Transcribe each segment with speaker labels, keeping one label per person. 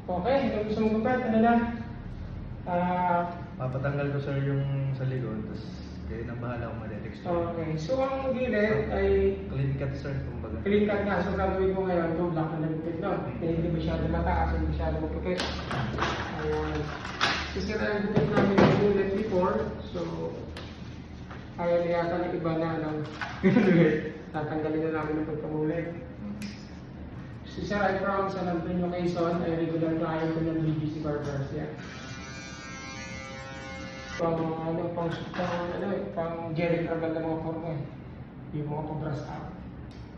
Speaker 1: Okay, kung gusto mong gupit, ano na?
Speaker 2: Papatanggal ko sir yung sa likod, tapos kayo nang bahala kung ma-detect.
Speaker 1: Okay, so ang gilid ay
Speaker 2: Clean cut sir, kumbaga.
Speaker 1: clean cut nga. So gagawin ko ngayon, two block na nagupit, no? Hindi masyado mataas, hindi masyado magupit. Ayan. Sisira yung gupit namin yung gilid before, so kaya na yata ng iba na ano, tatanggalin na namin ng pagkamulit. Si Sir, I promise na nandun yung Quezon ay regular client ko ng BGC Barbers, yeah. Pang Jerry Travel ng mga forma eh. Yung mga pabras out.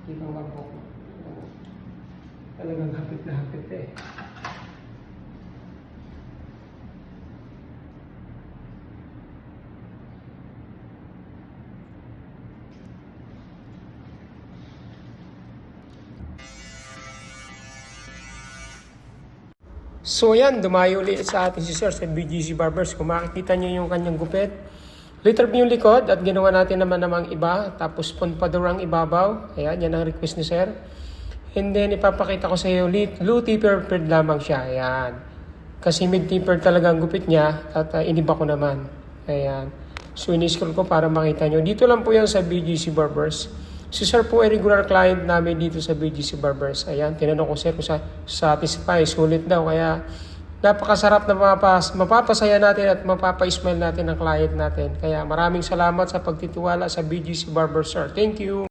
Speaker 1: Dito mga po. Talagang hapit na hapit eh. So yan, dumayo ulit sa atin si Sir sa BGC Barbers. Kung makikita nyo yung kanyang gupit, litter yung likod at ginawa natin naman namang iba. Tapos ponpador ang ibabaw. Ayan, yan ang request ni Sir. And then ipapakita ko sa iyo, low tapered lamang siya. Ayan. Kasi mid tapered talaga ang gupit niya at iniba ko naman. Ayan. So in-scroll ko para makita nyo. Dito lang po yan sa BGC Barbers. Si Sir po ay regular client namin dito sa BGC Barbers. Ayan, tinanong ko Sir kung satisfy, sulit daw. Kaya napakasarap na mapapasaya natin at mapapa-smile natin ang client natin. Kaya maraming salamat sa pagtitiwala sa BGC Barbers, Sir. Thank you!